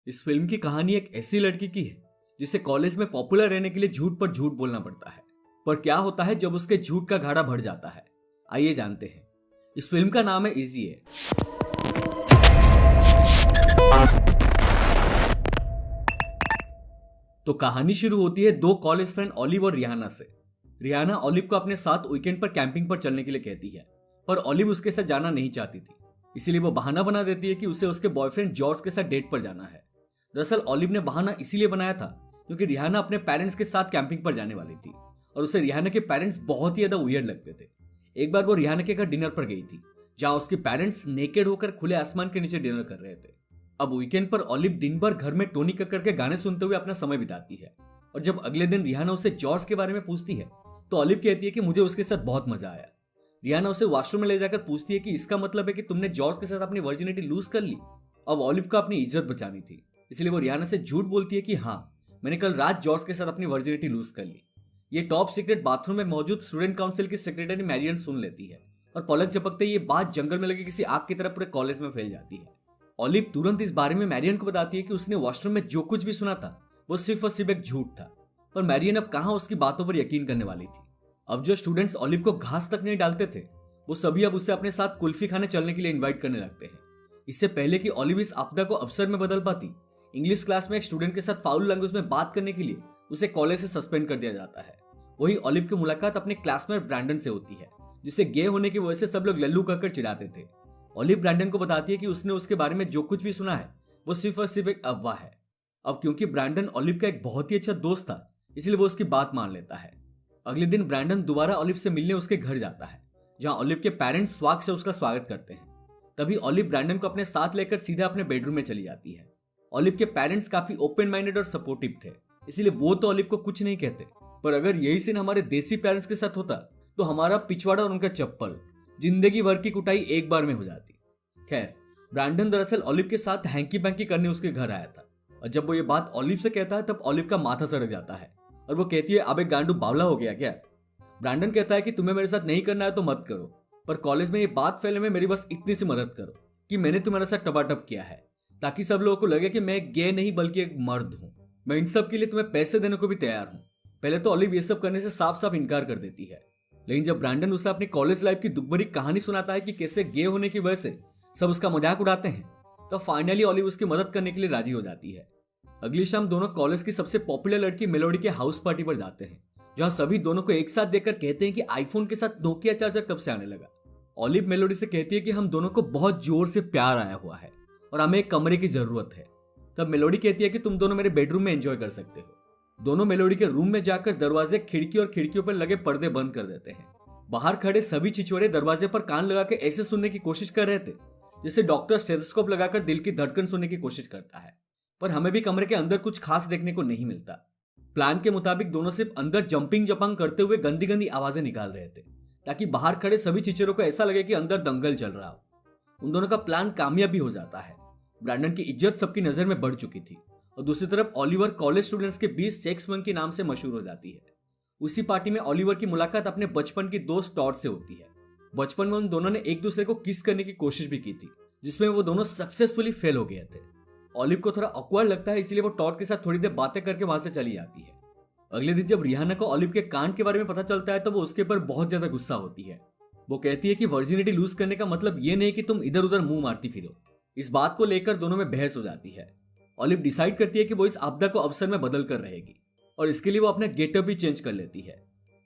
इस फिल्म की कहानी एक ऐसी लड़की की है जिसे कॉलेज में पॉपुलर रहने के लिए झूठ पर झूठ बोलना पड़ता है। पर क्या होता है जब उसके झूठ का घाड़ा बढ़ जाता है, आइए जानते हैं। इस फिल्म का नाम है इजी है। तो कहानी शुरू होती है दो कॉलेज फ्रेंड ऑलिव और रिहाना से। रिहाना ऑलिव को अपने साथ वीकेंड पर कैंपिंग पर चलने के लिए कहती है, पर ऑलिव उसके साथ जाना नहीं चाहती थी। इसीलिए वो बहाना बना देती है कि उसे उसके बॉयफ्रेंड जॉर्ज के साथ डेट पर जाना है। दरअसल ऑलिव ने बहाना इसीलिए बनाया था क्योंकि रिहाना अपने पेरेंट्स के साथ कैंपिंग पर जाने वाली थी और उसे रिहाना के पेरेंट्स बहुत ही ज्यादा वियर्ड लगते थे। एक बार वो रिहाना के घर डिनर पर गई थी जहां उसके पेरेंट्स नेकेड होकर खुले आसमान के नीचे डिनर कर रहे थे। अब वीकेंड पर ऑलिव दिन भर घर में टोनी कक्कर के गाने सुनते हुए अपना समय बिताती है और जब अगले दिन रिहाना उसे जॉर्ज के बारे में पूछती है तो ऑलिव कहती है कि मुझे उसके साथ बहुत मजा आया। रिहाना उसे वॉशरूम में ले जाकर पूछती है कि इसका मतलब है कि तुमने जॉर्ज के साथ अपनी वर्जिनिटी लूज कर ली। अब ऑलिव को अपनी इज्जत बचानी थी, इसलिए वो रिहाना से झूठ बोलती है कि हाँ, मैंने कल रात जॉर्ज के साथ अपनी वर्जिनिटी लूज कर ली। ये टॉप सीक्रेट बाथरूम में मौजूद स्टूडेंट काउंसिल की सेक्रेटरी मैरियन सुन लेती है और पलक झपकते ये बात जंगल में लगे किसी आग की तरह पूरे कॉलेज में फैल जाती है। ऑलिव तुरंत इस बारे में मैरियन को बताती है कि उसने वॉशरूम में जो कुछ भी सुना था वो सिर्फ और सिर्फ एक झूठ था। पर मैरियन अब कहां उसकी बातों पर यकीन करने वाली थी। अब जो स्टूडेंट्स ऑलिव को घास तक नहीं डालते थे वो सभी अब उसे अपने साथ कुल्फी खाने चलने के लिए इनवाइट करने लगते हैं। इससे पहले कि ऑलिव इस आपदा को अवसर में बदल पाती, इंग्लिश क्लास में एक स्टूडेंट के साथ फाउल लैंग्वेज में बात करने के लिए उसे कॉलेज से सस्पेंड कर दिया जाता है। वही ऑलिव की मुलाकात अपने क्लासमेट ब्रैंडन से होती है जिसे गे होने की वजह से सब लोग लल्लू कहकर चिढ़ाते थे। ऑलिव ब्रैंडन को बताती है कि उसने उसके बारे में जो कुछ भी सुना है वो सिर्फ और सिर्फ एक अफवाह है। अब क्योंकि ब्रैंडन ऑलिव का एक बहुत ही अच्छा दोस्त था इसलिए वो उसकी बात मान लेता है। अगले दिन ब्रैंडन दोबारा ऑलिव से मिलने उसके घर जाता है जहां ऑलिव के पेरेंट्स स्वाग से उसका स्वागत करते हैं। तभी ऑलिव ब्रैंडन को अपने साथ लेकर सीधा अपने बेडरूम में चली जाती है। ऑलिव के पेरेंट्स काफी ओपन माइंडेड और सपोर्टिव थे, इसलिए वो तो ऑलिव को कुछ नहीं कहते। पर अगर यही सीन हमारे देसी पेरेंट्स के साथ होता तो हमारा पिछवाड़ा और उनका चप्पल जिंदगी भर की कुटाई एक बार में हो जाती। खैर, ब्रैंडन दरअसल ऑलिव के साथ हैंकी पैंकी करने उसके घर आया था और जब वो ये बात ऑलिव से कहता है तब ऑलिव का माथा सड़क जाता है और वो कहती है, अबे गांडू बावला हो गया क्या। ब्रैंडन कहता है कि तुम्हें मेरे साथ नहीं करना है तो मत करो, पर कॉलेज में ये बात फैलने में मेरी बस इतनी सी मदद करो कि मैंने तुम्हारे साथ टपाटप किया है ताकि सब लोगों को लगे कि मैं एक गे नहीं बल्कि एक मर्द हूँ। मैं इन सब के लिए तुम्हें पैसे देने को भी तैयार हूँ। पहले तो ऑलिव ये सब करने से साफ साफ इनकार कर देती है, लेकिन जब ब्रैंडन उसे अपनी कॉलेज लाइफ की दुखभरी कहानी सुनाता है कि कैसे गे होने की वजह से सब उसका मजाक उड़ाते हैं, तो फाइनली ऑलिव उसकी मदद करने के लिए राजी हो जाती है। अगली शाम दोनों कॉलेज की सबसे पॉपुलर लड़की मेलोडी के हाउस पार्टी पर जाते हैं जहां सभी दोनों को एक साथ देखकर कहते हैं कि आईफोन के साथ नोकिया चार्जर कब से आने लगा। ऑलिव मेलोडी से कहती है कि हम दोनों को बहुत जोर से प्यार आया हुआ है और हमें एक कमरे की जरूरत है। तब मेलोडी कहती है कि तुम दोनों मेरे बेडरूम में एंजॉय कर सकते हो। दोनों मेलोडी के रूम में जाकर दरवाजे, खिड़की और खिड़कियों पर लगे पर्दे बंद कर देते हैं। बाहर खड़े सभी छिछोरे दरवाजे पर कान लगा के ऐसे सुनने की कोशिश कर रहे थे जैसे डॉक्टर स्टेथोस्कोप लगाकर दिल की धड़कन सुनने की कोशिश करता है। पर हमें भी कमरे के अंदर कुछ खास देखने को नहीं मिलता। प्लान के मुताबिक दोनों सिर्फ अंदर जंपिंग जपंग करते हुए गंदी गंदी आवाजें निकाल रहे थे ताकि बाहर खड़े सभी चिचरों को ऐसा लगे कि अंदर दंगल चल रहा हो। उन दोनों का प्लान कामयाब भी हो जाता है। ब्रैंडन की इज्जत सबकी नजर में बढ़ चुकी थी और दूसरी तरफ ऑलिवर कॉलेज स्टूडेंट्स के बीच सेक्स मंक के नाम से मशहूर हो जाती है। उसी पार्टी में ऑलिवर की मुलाकात अपने बचपन की दोस्त टॉड से होती है। बचपन में उन दोनों ने एक दूसरे को किस करने की कोशिश भी की थी जिसमें वो दोनों सक्सेसफुली फेल हो गए थे। ऑलिव को थोड़ा ऑकवर्ड लगता है इसलिए वो टॉड के साथ थोड़ी देर बातें करके वहां से चली जाती है। अगले दिन जब रिहाना को ऑलिव के कांड के बारे में पता चलता है तो वो उसके ऊपर बहुत ज्यादा गुस्सा होती है। वो कहती है कि वर्जिनिटी लूज करने का मतलब ये नहीं कि तुम इधर उधर मुंह मारती फिरो। इस बात को लेकर दोनों में बहस हो जाती है। ऑलिव डिसाइड करती है कि वो इस आपदा को अवसर में बदल कर रहेगी और इसके लिए वो अपना गेटअप भी चेंज कर लेती है।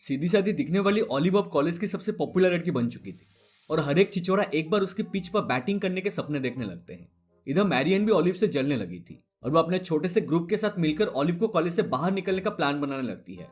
सीधी सादी दिखने वाली ऑलिव अब कॉलेज की सबसे पॉपुलर लड़की बन चुकी थी और हर एक छिचोरा एक बार उसकी पिच पर बैटिंग करने के सपने देखने लगते हैं। इधर मैरियन भी ऑलिव से जलने लगी थी और वो अपने छोटे से ग्रुप के साथ मिलकर ऑलिव को कॉलेज से बाहर निकलने का प्लान बनाने लगती है।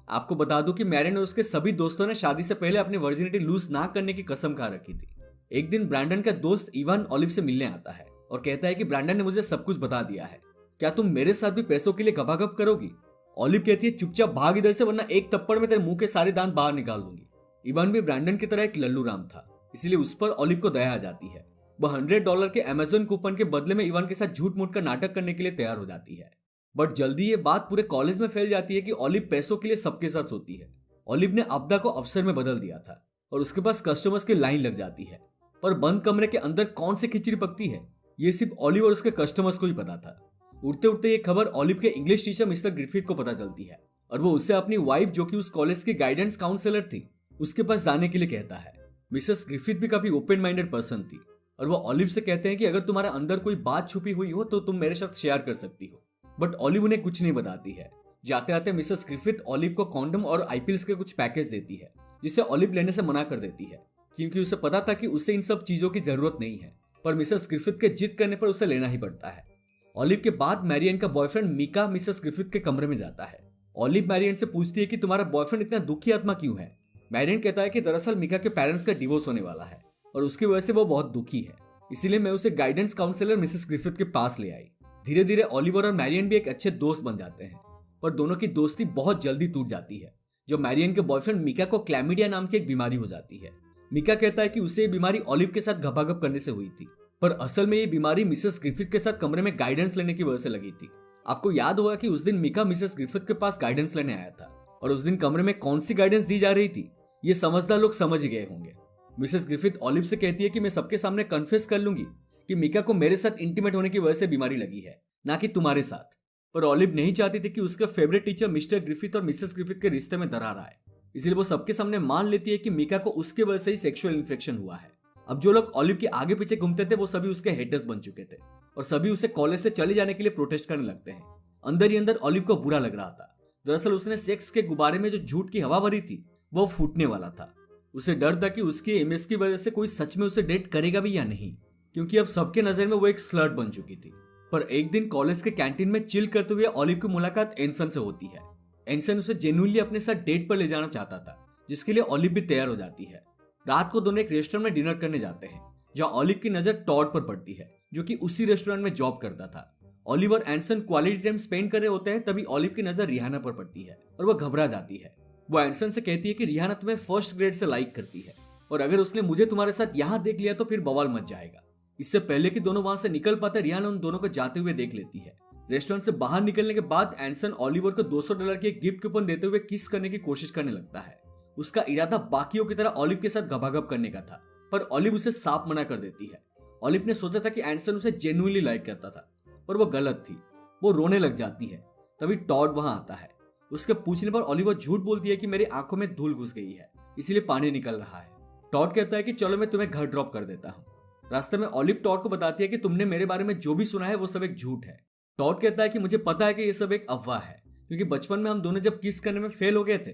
आपको बता दूं कि मैरियन और उसके सभी दोस्तों ने शादी से पहले अपनी वर्जिनिटी लूज ना करने की कसम खा रखी थी। एक दिन ब्रैंडन का दोस्त इवान ऑलिव से मिलने आता है और कहता है कि ब्रैंडन ने मुझे सब कुछ बता दिया है, क्या तुम मेरे साथ भी पैसों के लिए गपागप करोगी। ऑलिव कहती है, चुपचाप भाग इधर से वरना एक थप्पड़ में तेरे मुंह के सारे दांत बाहर निकाल दूंगी। इवान भी ब्रैंडन की तरह एक लल्लू राम था, इसलिए उस पर ऑलिव को दया आ जाती है। वह $100 के अमेज़न कूपन के बदले में इवान के साथ झूठ मूठ का नाटक करने के लिए तैयार हो जाती है। बट जल्दी ये बात पूरे कॉलेज में फैल जाती है कि ऑलिव पैसों के लिए सबके साथ होती है। ऑलिव ने आपदा को अवसर में बदल दिया था और उसके पास कस्टमर्स की लाइन लग जाती है, पर बंद कमरे के अंदर कौन सी खिचड़ी पकती है ये सिर्फ ऑलिव और उसके कस्टमर्स को ही पता था। उड़ते उड़ते ये खबर ऑलिव के इंग्लिश टीचर मिस्टर ग्रिफिथ को पता चलती है और वो उससे अपनी वाइफ जो कि उस कॉलेज की गाइडेंस काउंसलर थी उसके पास जाने के लिए कहता है। मिसेस ग्रिफिथ भी काफी ओपन माइंडेड पर्सन थी और वो ऑलिव से कहते हैं कि अगर तुम्हारे अंदर कोई बात छुपी हुई हो तो तुम मेरे साथ शेयर कर सकती हो, बट ऑलिव उन्हें कुछ नहीं बताती है। जाते आते मिसेस ग्रिफिथ ऑलिव को कॉन्डम और आईपीएल्स के कुछ पैकेज देती है जिसे ऑलिव लेने से मना कर देती है क्योंकि उसे पता था कि उसे इन सब चीजों की जरूरत नहीं है, पर मिसेस ग्रिफिथ के जिद करने पर उसे लेना ही पड़ता है। ऑलिव के बाद मैरियन का बॉयफ्रेंड मीका मिसेस ग्रिफिथ के कमरे में जाता है। ऑलिव मैरियन से पूछती है कि तुम्हारा बॉयफ्रेंड इतना दुखी आत्मा क्यों है। मैरियन कहता है कि दरअसल मीका के पेरेंट्स का डिवोर्स होने वाला है और उसकी वजह से वो बहुत दुखी है, इसीलिए मैं उसे गाइडेंस काउंसलर मिसेस ग्रिफिथ के पास ले आई। धीरे धीरे ऑलिवर और मैरियन भी एक अच्छे दोस्त बन जाते हैं, पर दोनों की दोस्ती बहुत जल्दी टूट जाती है जब मैरियन के बॉयफ्रेंड मीका को क्लैमिडिया नाम की एक बीमारी हो जाती है। मीका कहता है कि उसे ये बीमारी ऑलिव के साथ घपाघप करने से हुई थी, पर असल में ये बीमारी मिसेस ग्रिफिथ के साथ कमरे में गाइडेंस लेने की वजह से लगी थी। आपको याद होगा कि उस दिन मीका मिसेस ग्रिफिथ के पास गाइडेंस लेने आया था और उस दिन कमरे में कौन सी गाइडेंस दी जा रही थी ये समझदार लोग समझ ही गए होंगे। मिसेस ग्रिफिथ ऑलिव से कहती है कि मैं सबके सामने कन्फेस कर लूंगी कि मीका को मेरे साथ इंटीमेट होने की वजह से बीमारी लगी है, ना कि तुम्हारे साथ। पर ऑलिव नहीं चाहती थी कि उसका फेवरेट टीचर मिस्टर ग्रिफिथ और मिसेस ग्रिफिथ के रिश्ते में दरार आए, इसलिए वो सबके सामने मान लेती है कि मीका को उसके वजह से ही सेक्सुअल इन्फेक्शन हुआ है। अब जो लोग ऑलिव के आगे पीछे घूमते थे वो सभी उसके हेटर्स बन चुके थे और सभी उसे कॉलेज से चले जाने के लिए प्रोटेस्ट करने लगते हैं। अंदर ही अंदर ऑलिव को बुरा लग रहा था। दरअसल उसने सेक्स के गुब्बारे में जो झूठ की हवा भरी थी वो फूटने वाला था। उसे डर था कि उसकी इमेज की वजह से कोई सच में उसे डेट करेगा भी या नहीं, क्योंकि अब सबके नजर में वो एक स्लर्ट बन चुकी थी। पर एक दिन कॉलेज के कैंटीन में चिल करते हुए ऑलिव की मुलाकात एनसन से होती है। एनसन उसे जेन्युइनली अपने साथ डेट पर ले जाना चाहता था, जिसके लिए ऑलिव भी तैयार हो जाती है। रात को दोनों एक रेस्टोरेंट में डिनर करने जाते हैं जहां ऑलिव की नजर टॉड पर पड़ती है जो कि उसी रेस्टोरेंट में जॉब करता था। ऑलिव और एनसन क्वालिटी टाइम स्पेंड कर रहे होते हैं, तभी ऑलिव की नजर रिहाना पर पड़ती है और वह घबरा जाती है। वो एनसन से कहती है कि रिहाना तुम्हें फर्स्ट ग्रेड से लाइक करती है और अगर उसने मुझे तुम्हारे साथ यहाँ देख लिया तो फिर बवाल मच जाएगा। इससे पहले कि दोनों वहां से निकल पाते रिहाना उन दोनों को जाते हुए देख लेती है। रेस्टोरेंट से बाहर निकलने के बाद एनसन ऑलिवर को $200 की एक गिफ्ट कूपन देते हुए किस करने की कोशिश करने लगता है। उसका इरादा बाकियों की तरह ऑलिव के साथ घबाघब करने का था, पर ऑलिव उसे साफ मना कर देती है। ऑलिव ने सोचा था कि एनसन उसे जेन्युइनली लाइक करता था, पर वो गलत थी। वो रोने लग जाती है। तभी टॉड वहां आता है। उसके पूछने पर ऑलिवर झूठ बोलती है कि मेरी आंखों में धूल घुस गई है, इसीलिए पानी निकल रहा है। टॉड कहता है कि चलो मैं तुम्हें घर ड्रॉप कर देता हूँ। रास्ते में ऑलिव टॉड को बताती है कि तुमने मेरे बारे में जो भी सुना है वो सब एक झूठ है। टॉड कहता है कि मुझे पता है कि ये सब एक अफवाह है, क्योंकि बचपन में हम दोनों जब किस करने में फेल हो गए थे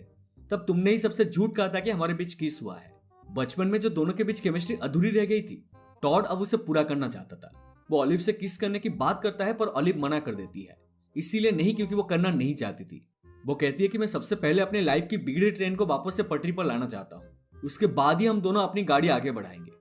तब तुमने ही सबसे झूठ कहा था कि हमारे बीच किस हुआ है। बचपन में जो दोनों के बीच केमिस्ट्री अधूरी रह गई थी, टॉड अब उसे पूरा करना चाहता था। वो ऑलिव से किस करने की बात करता है पर ऑलिव मना कर देती है, इसीलिए नहीं क्योंकि वो करना नहीं चाहती थी। वो कहती है कि मैं सबसे पहले अपने लाइफ की बिगड़ी ट्रेन को वापस से पटरी पर लाना चाहता हूँ, उसके बाद ही हम दोनों अपनी गाड़ी आगे बढ़ाएंगे।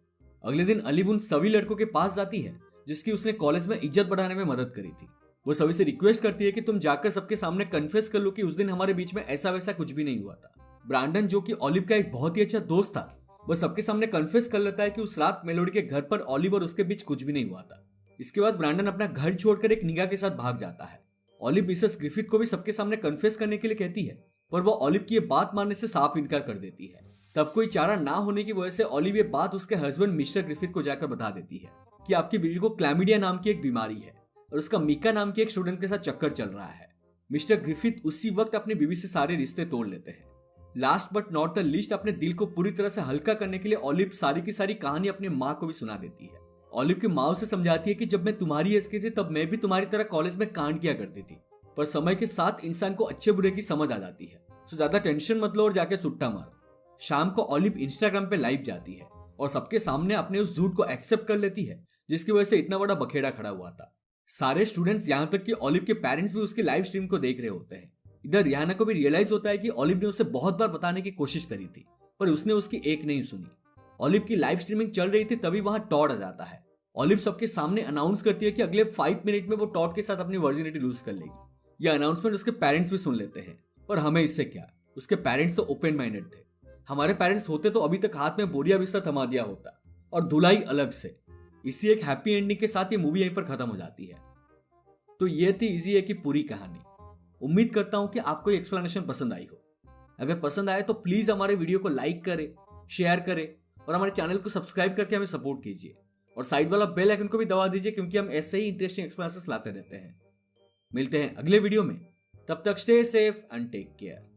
अगले दिन ऑलिव उन सभी लड़कों के पास जाती है जिसकी उसने कॉलेज में इज्जत बढ़ाने में मदद करी थी। वो सभी से रिक्वेस्ट करती है कि तुम जाकर सबके सामने कन्फेस कर लो कि उस दिन हमारे बीच में ऐसा वैसा कुछ भी नहीं हुआ था। ब्रांडन, जो कि ऑलिव का एक बहुत ही अच्छा दोस्त था, वह सबके सामने कन्फेस कर लेता है कि उस रात मेलोडी के घर पर ऑलिव और उसके बीच कुछ भी नहीं हुआ था। इसके बाद ब्रांडन अपना घर छोड़कर एक निगाह के साथ भाग जाता है। ऑलिव मिसेस ग्रिफिथ को भी सबके सामने कन्फेस करने के लिए कहती है, पर वो ऑलिव की ये बात मानने से साफ इनकार कर देती है। तब कोई चारा ना होने की वजह से ऑलिव ये बात उसके हस्बैंड मिस्टर ग्रिफिथ को जाकर बता देती है कि आपकी बीवी को क्लैमिडिया नाम की एक बीमारी है और उसका मीका नाम के एक स्टूडेंट के साथ चक्कर चल रहा है। मिस्टर ग्रिफिथ उसी वक्त अपनी बीवी से सारे रिश्ते तोड़ लेते हैं। Last but not the least, अपने दिल को पूरी तरह से हल्का करने के लिए ऑलिव सारी की सारी कहानी अपनी माँ को भी सुना देती है। ऑलिव की माँ उसे समझाती है कि जब मैं तुम्हारी एज की थी तब मैं भी तुम्हारी तरह कॉलेज में कांड किया करती थी, पर समय के साथ इंसान को अच्छे बुरे की समझ आ जाती है, तो ज्यादा टेंशन मत लो और जाके सुट्टा मारो। शाम को ऑलिव इंस्टाग्राम पे लाइव जाती है और सबके सामने अपने उस झूठ को एक्सेप्ट कर लेती है जिसकी वजह से इतना बड़ा बखेड़ा खड़ा हुआ था। सारे स्टूडेंट्स, यहाँ तक कि ऑलिव के पेरेंट्स भी उसकी लाइव स्ट्रीम को देख रहे होते हैं। इधर रिहाना को भी रियलाइज होता है कि ऑलिव ने उसे बहुत बार बताने की कोशिश करी थी, पर उसने उसकी एक नहीं सुनी। ऑलिव की लाइव स्ट्रीमिंग चल रही थी, तभी वहां टॉड आ जाता है। ऑलिव सबके सामने अनाउंस करती है कि अगले 5 मिनट में वो टॉड के साथ अपनी वर्जिनिटी लूज कर लेगी। यह अनाउंसमेंट उसके पेरेंट्स भी सुन लेते हैं, पर हमें इससे क्या, उसके पेरेंट्स तो ओपन माइंडेड थे। हमारे पेरेंट्स होते तो अभी तक हाथ में बोरिया बिस्तर थमा दिया होता, और धुलाई अलग से। इसी एक हैप्पी एंडिंग के साथ ये मूवी यहीं पर खत्म हो जाती है। तो ये थी इजी है की पूरी कहानी। उम्मीद करता हूं कि आपको ये एक्सप्लेनेशन पसंद आई हो। अगर पसंद आए तो प्लीज हमारे वीडियो को लाइक करें, शेयर करें और हमारे चैनल को सब्सक्राइब करके हमें सपोर्ट कीजिए। और साइड वाला बेल आइकन को भी दबा दीजिए, क्योंकि हम ऐसे ही इंटरेस्टिंग एक्सप्लेनेशंस लाते रहते हैं। मिलते हैं अगले वीडियो में, तब तक stay safe and take care.